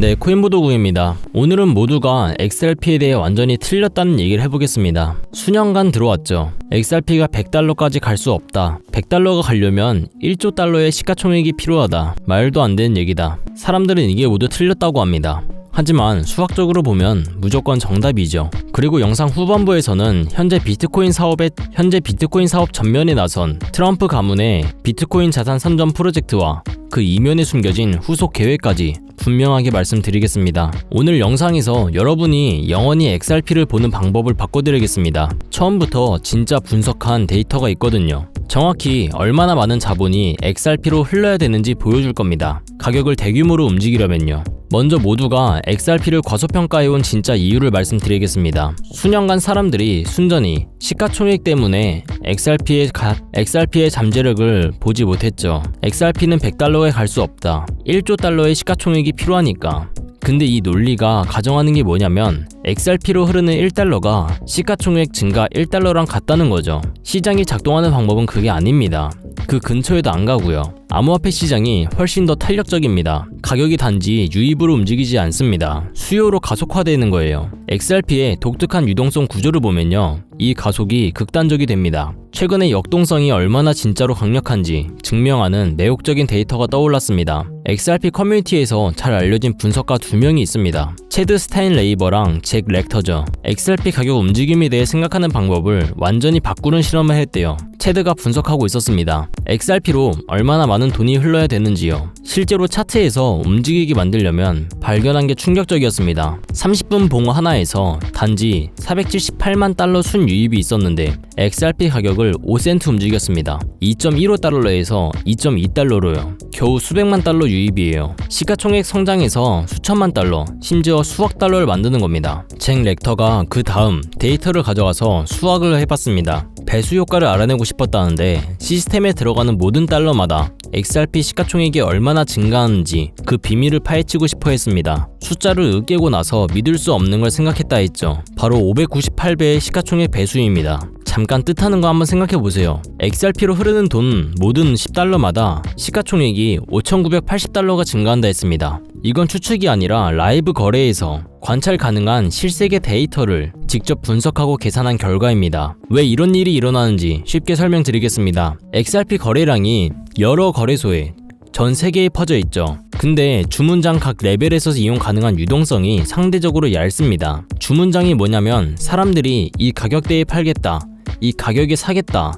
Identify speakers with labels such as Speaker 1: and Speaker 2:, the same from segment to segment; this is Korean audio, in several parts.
Speaker 1: 네, 코인보도국입니다. 오늘은 모두가 XRP에 대해 완전히 틀렸다는 얘기를 해보겠습니다. 수년간 들어왔죠. XRP가 100달러까지 갈 수 없다. 100달러가 가려면 1조 달러의 시가총액이 필요하다. 말도 안 되는 얘기다. 사람들은 이게 모두 틀렸다고 합니다. 하지만 수학적으로 보면 무조건 정답이죠. 그리고 영상 후반부에서는 현재 비트코인 사업 전면에 나선 트럼프 가문의 비트코인 자산 선점 프로젝트와 그 이면에 숨겨진 후속 계획까지 분명하게 말씀드리겠습니다. 오늘 영상에서 여러분이 영원히 XRP를 보는 방법을 바꿔드리겠습니다. 처음부터 진짜 분석한 데이터가 있거든요. 정확히 얼마나 많은 자본이 XRP로 흘러야 되는지 보여줄 겁니다. 가격을 대규모로 움직이려면요. 먼저 모두가 XRP를 과소평가해온 진짜 이유를 말씀드리겠습니다. 수년간 사람들이 순전히 시가총액 때문에 XRP의 잠재력을 보지 못했죠. XRP는 100달러에 갈 수 없다. 1조 달러의 시가총액이 필요하니까. 근데 이 논리가 가정하는 게 뭐냐면 XRP로 흐르는 1달러가 시가총액 증가 1달러랑 같다는 거죠. 시장이 작동하는 방법은 그게 아닙니다. 그 근처에도 안 가고요. 암호화폐 시장이 훨씬 더 탄력적입니다. 가격이 단지 유입으로 움직이지 않습니다. 수요로 가속화되는 거예요. XRP의 독특한 유동성 구조를 보면요. 이 가속이 극단적이 됩니다. 최근에 역동성이 얼마나 진짜로 강력한지 증명하는 매혹적인 데이터가 떠올랐습니다. XRP 커뮤니티에서 잘 알려진 분석가 2명이 있습니다. 체드 스타인레이버랑 잭 렉터죠. XRP 가격 움직임에 대해 생각하는 방법을 완전히 바꾸는 실험을 했대요. 체드가 분석하고 있었습니다. XRP로 얼마나 많은 돈이 흘러야 되는지요. 실제로 차트에서 움직이게 만들려면 발견한 게 충격적이었습니다. 30분 봉 하나에서 단지 478만 달러 순유입이 있었는데 XRP 가격을 5센트 움직였습니다. 2.15달러에서 2.2달러로요. 겨우 수백만 달러 유입이에요. 시가총액 성장에서 수천만 달러, 심지어 수억 달러를 만드는 겁니다. 잭 렉터가 그 다음 데이터를 가져가서 수학을 해봤습니다. 배수 효과를 알아내고 싶었다는데 시스템에 들어가는 모든 달러마다 XRP 시가총액이 얼마나 증가하는지 그 비밀을 파헤치고 싶어 했습니다. 숫자를 으깨고 나서 믿을 수 없는 걸 생각했다 했죠. 바로 598배의 시가총액 배수입니다. 잠깐 뜻하는 거 한번 생각해보세요. XRP로 흐르는 돈 모든 10달러마다 시가총액이 5,980달러가 증가한다 했습니다. 이건 추측이 아니라 라이브 거래에서 관찰 가능한 실세계 데이터를 직접 분석하고 계산한 결과입니다. 왜 이런 일이 일어나는지 쉽게 설명드리겠습니다. XRP 거래량이 여러 거래소에 전 세계에 퍼져 있죠. 근데 주문장 각 레벨에서 이용 가능한 유동성이 상대적으로 얇습니다. 주문장이 뭐냐면 사람들이 이 가격대에 팔겠다, 이 가격에 사겠다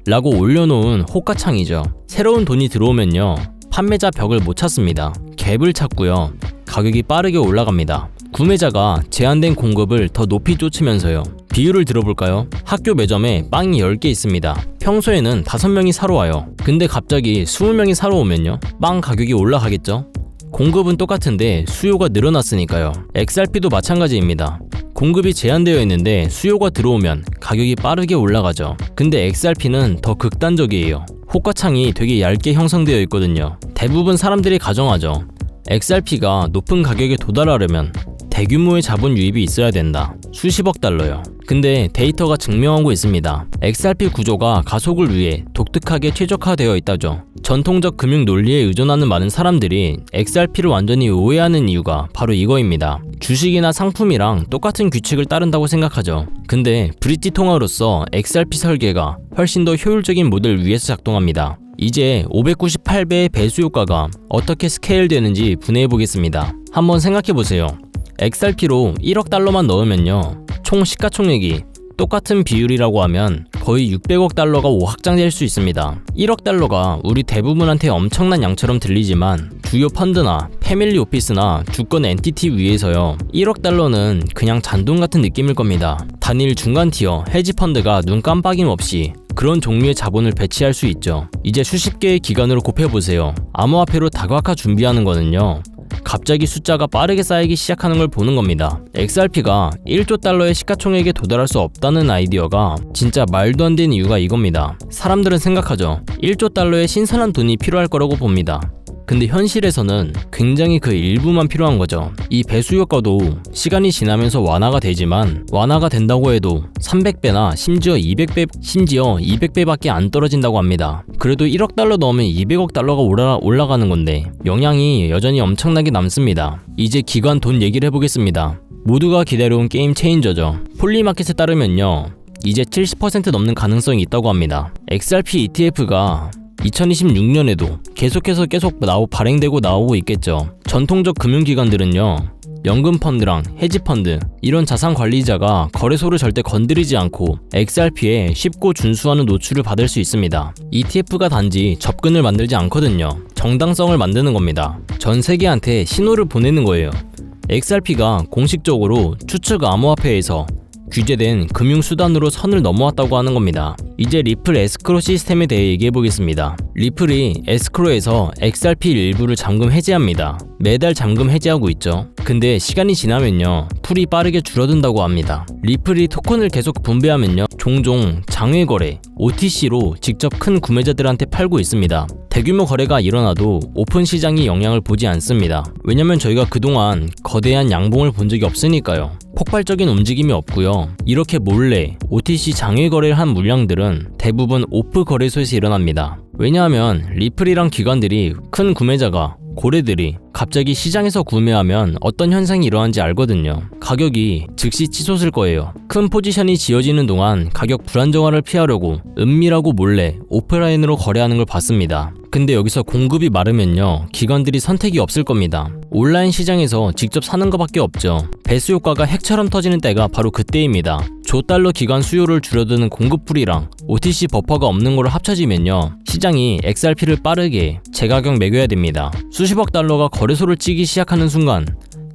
Speaker 1: 라고 올려놓은 호가창이죠. 새로운 돈이 들어오면요, 판매자 벽을 못 찾습니다. 갭을 찾고요, 가격이 빠르게 올라갑니다. 구매자가 제한된 공급을 더 높이 쫓으면서요. 비율을 들어볼까요? 학교 매점에 빵이 10개 있습니다. 평소에는 5명이 사러 와요. 근데 갑자기 20명이 사러 오면요, 빵 가격이 올라가겠죠? 공급은 똑같은데 수요가 늘어났으니까요. XRP도 마찬가지입니다. 공급이 제한되어 있는데 수요가 들어오면 가격이 빠르게 올라가죠. 근데 XRP는 더 극단적이에요. 호가창이 되게 얇게 형성되어 있거든요. 대부분 사람들이 가정하죠. XRP가 높은 가격에 도달하려면 대규모의 자본 유입이 있어야 된다. 수십억 달러요. 근데 데이터가 증명하고 있습니다. XRP 구조가 가속을 위해 독특하게 최적화되어 있다죠. 전통적 금융 논리에 의존하는 많은 사람들이 XRP를 완전히 오해하는 이유가 바로 이거입니다. 주식이나 상품이랑 똑같은 규칙을 따른다고 생각하죠. 근데 브릿지 통화로서 XRP 설계가 훨씬 더 효율적인 모델 위에서 작동합니다. 이제 598배의 배수 효과가 어떻게 스케일 되는지 분해해 보겠습니다. 한번 생각해 보세요. XRP로 1억 달러만 넣으면요, 총 시가총액이 똑같은 비율이라고 하면 거의 600억 달러가 확장될 수 있습니다. 1억 달러가 우리 대부분한테 엄청난 양처럼 들리지만 주요 펀드나 패밀리 오피스나 주권 엔티티 위에서요, 1억 달러는 그냥 잔돈 같은 느낌일 겁니다. 단일 중간 티어 헤지 펀드가 눈 깜빡임 없이 그런 종류의 자본을 배치할 수 있죠. 이제 수십 개의 기간으로 곱해보세요. 암호화폐로 다각화 준비하는 거는요, 갑자기 숫자가 빠르게 쌓이기 시작하는 걸 보는 겁니다. XRP가 1조 달러의 시가총액에 도달할 수 없다는 아이디어가 진짜 말도 안 되는 이유가 이겁니다. 사람들은 생각하죠. 1조 달러의 신선한 돈이 필요할 거라고 봅니다. 근데 현실에서는 굉장히 그 일부만 필요한 거죠. 이 배수 효과도 시간이 지나면서 완화가 되지만 완화가 된다고 해도 300배나 심지어 200배밖에 안 떨어진다고 합니다. 그래도 1억 달러 넣으면 200억 달러가 올라가는 건데 영향이 여전히 엄청나게 남습니다. 이제 기관 돈 얘기를 해보겠습니다. 모두가 기다려온 게임 체인저죠. 폴리마켓에 따르면요, 이제 70% 넘는 가능성이 있다고 합니다. XRP ETF가 2026년에도 계속해서 발행되고 나오고 있겠죠. 전통적 금융기관들은요, 연금 펀드랑 헤지 펀드, 이런 자산 관리자가 거래소를 절대 건드리지 않고 XRP에 쉽고 준수하는 노출을 받을 수 있습니다. ETF가 단지 접근을 만들지 않거든요. 정당성을 만드는 겁니다. 전 세계한테 신호를 보내는 거예요. XRP가 공식적으로 추측 암호화폐에서 규제된 금융수단으로 선을 넘어왔다고 하는 겁니다. 이제 리플 에스크로 시스템에 대해 얘기해보겠습니다. 리플이 에스크로에서 XRP 일부를 잠금 해제합니다. 매달 잠금 해제하고 있죠. 근데 시간이 지나면요, 풀이 빠르게 줄어든다고 합니다. 리플이 토큰을 계속 분배하면요, 종종 장외거래, OTC로 직접 큰 구매자들한테 팔고 있습니다. 대규모 거래가 일어나도 오픈 시장이 영향을 보지 않습니다. 왜냐면 저희가 그동안 거대한 양봉을 본 적이 없으니까요. 폭발적인 움직임이 없고요. 이렇게 몰래 OTC 장외 거래를 한 물량들은 대부분 오프 거래소에서 일어납니다. 왜냐하면 리플이랑 기관들이, 큰 구매자가, 고래들이 갑자기 시장에서 구매하면 어떤 현상이 일어나는지 알거든요. 가격이 즉시 치솟을 거예요. 큰 포지션이 지어지는 동안 가격 불안정화를 피하려고 은밀하고 몰래 오프라인으로 거래하는 걸 봤습니다. 근데 여기서 공급이 마르면요, 기관들이 선택이 없을 겁니다. 온라인 시장에서 직접 사는 것밖에 없죠. 배수 효과가 핵처럼 터지는 때가 바로 그때입니다. 조달러 기관 수요를 줄여드는 공급풀이랑 OTC 버퍼가 없는 거를 합쳐지면요, 시장이 XRP를 빠르게 제가격 매겨야 됩니다. 수십억 달러가 거래소를 찌기 시작하는 순간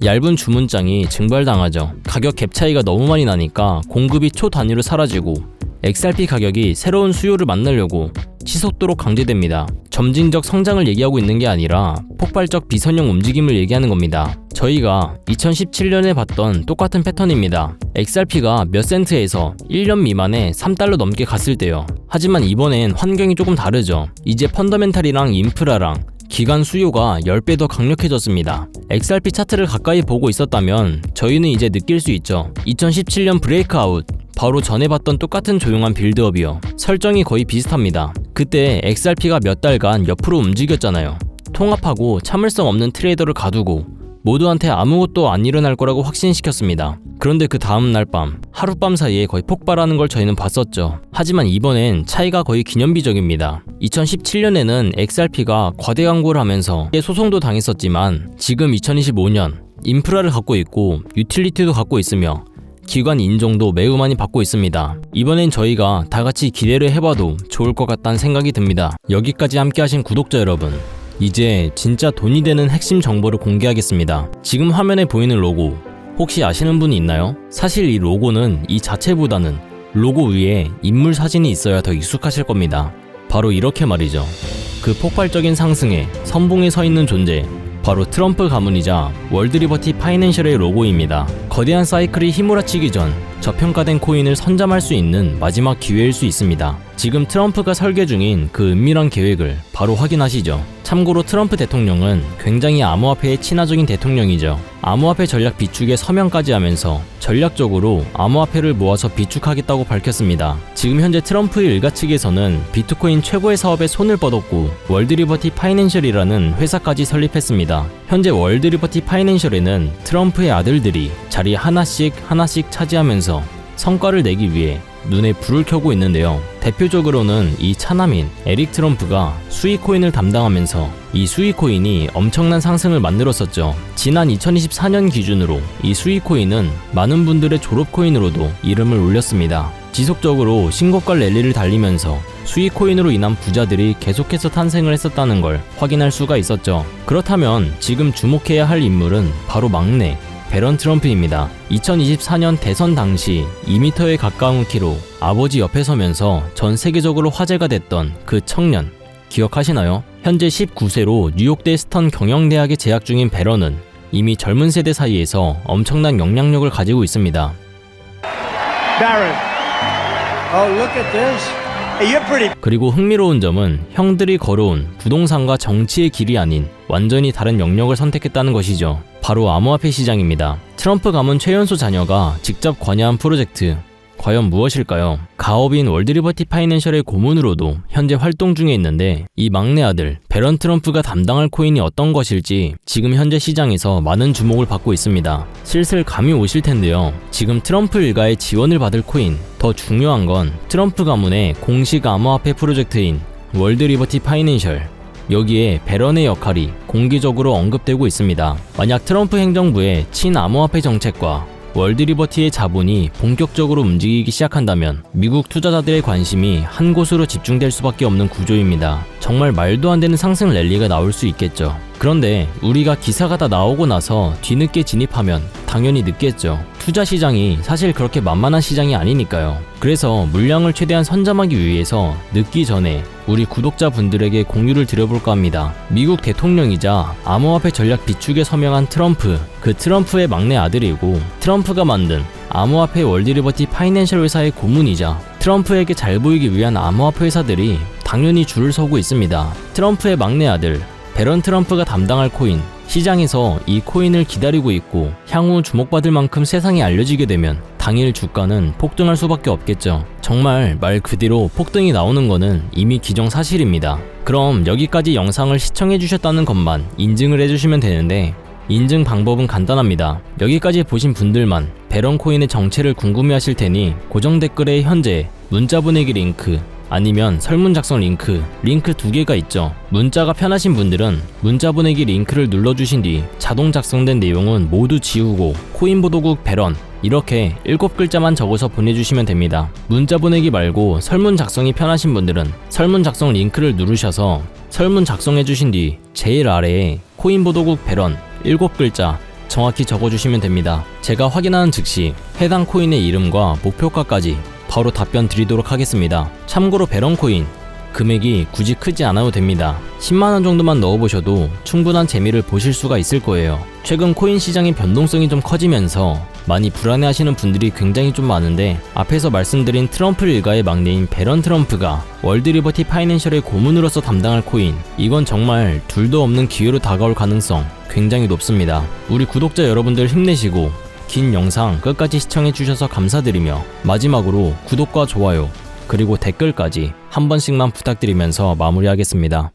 Speaker 1: 얇은 주문장이 증발당하죠. 가격 갭 차이가 너무 많이 나니까 공급이 초단위로 사라지고 XRP 가격이 새로운 수요를 만나려고 치솟도록 강제됩니다. 점진적 성장을 얘기하고 있는 게 아니라 폭발적 비선형 움직임을 얘기하는 겁니다. 저희가 2017년에 봤던 똑같은 패턴입니다. XRP가 몇 센트에서 1년 미만에 3달러 넘게 갔을 때요. 하지만 이번엔 환경이 조금 다르죠. 이제 펀더멘탈이랑 인프라랑 기관 수요가 10배 더 강력해졌습니다. XRP 차트를 가까이 보고 있었다면 저희는 이제 느낄 수 있죠. 2017년 브레이크아웃, 바로 전에 봤던 똑같은 조용한 빌드업이요. 설정이 거의 비슷합니다. 그때 XRP가 몇 달간 옆으로 움직였잖아요. 통합하고 참을성 없는 트레이더를 가두고 모두한테 아무것도 안 일어날 거라고 확신시켰습니다. 그런데 그 다음날 밤, 하룻밤 사이에 거의 폭발하는 걸 저희는 봤었죠. 하지만 이번엔 차이가 거의 기념비적입니다. 2017년에는 XRP가 과대 광고를 하면서 소송도 당했었지만 지금 2025년 인프라를 갖고 있고 유틸리티도 갖고 있으며 기관 인정도 매우 많이 받고 있습니다. 이번엔 저희가 다같이 기대를 해봐도 좋을 것 같다는 생각이 듭니다. 여기까지 함께 하신 구독자 여러분, 이제 진짜 돈이 되는 핵심 정보를 공개하겠습니다. 지금 화면에 보이는 로고 혹시 아시는 분이 있나요? 사실 이 로고는 이 자체보다는 로고 위에 인물 사진이 있어야 더 익숙하실 겁니다. 바로 이렇게 말이죠. 그 폭발적인 상승에 선봉에 서 있는 존재, 바로 트럼프 가문이자 월드리버티 파이낸셜의 로고입니다. 거대한 사이클이 휘몰아치기 전 저평가된 코인을 선점할 수 있는 마지막 기회일 수 있습니다. 지금 트럼프가 설계 중인 그 은밀한 계획을 바로 확인하시죠. 참고로 트럼프 대통령은 굉장히 암호화폐에 친화적인 대통령이죠. 암호화폐 전략 비축에 서명까지 하면서 전략적으로 암호화폐를 모아서 비축하겠다고 밝혔습니다. 지금 현재 트럼프의 일가 측에서는 비트코인 최고의 사업에 손을 뻗었고 월드리버티 파이낸셜이라는 회사까지 설립했습니다. 현재 월드리버티 파이낸셜에는 트럼프의 아들들이 자리 하나씩 차지하면서 성과를 내기 위해 눈에 불을 켜고 있는데요. 대표적으로는 이 차남인 에릭 트럼프가 수익코인을 담당하면서 이 수익코인이 엄청난 상승을 만들었었죠. 지난 2024년 기준으로 이 수익코인은 많은 분들의 졸업코인으로도 이름을 올렸습니다. 지속적으로 신고가 랠리를 달리면서 수익코인으로 인한 부자들이 계속해서 탄생을 했었다는 걸 확인할 수가 있었죠. 그렇다면 지금 주목해야 할 인물은 바로 막내 배런 트럼프입니다. 2024년 대선 당시 2m에 가까운 키로 아버지 옆에 서면서 전 세계적으로 화제가 됐던 그 청년 기억하시나요? 현재 19세로 뉴욕대 스턴 경영대학에 재학 중인 배런은 이미 젊은 세대 사이에서 엄청난 영향력을 가지고 있습니다.
Speaker 2: Barron. Oh, look at this. Hey, you're pretty.
Speaker 1: 그리고 흥미로운 점은 형들이 걸어온 부동산과 정치의 길이 아닌 완전히 다른 영역을 선택했다는 것이죠. 바로 암호화폐 시장입니다. 트럼프 가문 최연소 자녀가 직접 관여한 프로젝트, 과연 무엇일까요? 가업인 월드리버티 파이낸셜의 고문으로도 현재 활동 중에 있는데, 이 막내 아들 배런 트럼프가 담당할 코인이 어떤 것일지 지금 현재 시장에서 많은 주목을 받고 있습니다. 슬슬 감이 오실 텐데요. 지금 트럼프 일가의 지원을 받을 코인, 더 중요한 건 트럼프 가문의 공식 암호화폐 프로젝트인 월드리버티 파이낸셜, 여기에 배런의 역할이 공개적으로 언급되고 있습니다. 만약 트럼프 행정부의 친암호화폐 정책과 월드리버티의 자본이 본격적으로 움직이기 시작한다면 미국 투자자들의 관심이 한 곳으로 집중될 수밖에 없는 구조입니다. 정말 말도 안 되는 상승 랠리가 나올 수 있겠죠. 그런데 우리가 기사가 다 나오고 나서 뒤늦게 진입하면 당연히 늦겠죠. 투자 시장이 사실 그렇게 만만한 시장이 아니니까요. 그래서 물량을 최대한 선점하기 위해서 늦기 전에 우리 구독자분들에게 공유를 드려볼까 합니다. 미국 대통령이자 암호화폐 전략 비축에 서명한 트럼프, 그 트럼프의 막내 아들이고 트럼프가 만든 암호화폐 월드리버티 파이낸셜 회사의 고문이자 트럼프에게 잘 보이기 위한 암호화폐 회사들이 당연히 줄을 서고 있습니다. 트럼프의 막내 아들 배런 트럼프가 담당할 코인, 시장에서 이 코인을 기다리고 있고 향후 주목받을 만큼 세상에 알려지게 되면 당일 주가는 폭등할 수밖에 없겠죠. 정말 말 그대로 폭등이 나오는 거는 이미 기정사실입니다. 그럼 여기까지 영상을 시청해주셨다는 것만 인증을 해주시면 되는데, 인증 방법은 간단합니다. 여기까지 보신 분들만 배런 코인의 정체를 궁금해하실 테니 고정 댓글에 현재 문자 보내기 링크, 아니면 설문 작성 링크 2개가 있죠. 문자가 편하신 분들은 문자 보내기 링크를 눌러주신 뒤 자동 작성된 내용은 모두 지우고 코인보도국 배런 이렇게 7글자만 적어서 보내주시면 됩니다. 문자 보내기 말고 설문 작성이 편하신 분들은 설문 작성 링크를 누르셔서 설문 작성해주신 뒤 제일 아래에 코인보도국 배런 7글자 정확히 적어주시면 됩니다. 제가 확인하는 즉시 해당 코인의 이름과 목표가까지 바로 답변 드리도록 하겠습니다. 참고로 배런 코인 금액이 굳이 크지 않아도 됩니다. 10만원 정도만 넣어보셔도 충분한 재미를 보실 수가 있을 거예요. 최근 코인 시장의 변동성이 좀 커지면서 많이 불안해하시는 분들이 굉장히 좀 많은데, 앞에서 말씀드린 트럼프 일가의 막내인 배런 트럼프가 월드리버티 파이낸셜의 고문으로서 담당할 코인, 이건 정말 둘도 없는 기회로 다가올 가능성 굉장히 높습니다. 우리 구독자 여러분들 힘내시고 긴 영상 끝까지 시청해주셔서 감사드리며, 마지막으로 구독과 좋아요 그리고 댓글까지 한 번씩만 부탁드리면서 마무리하겠습니다.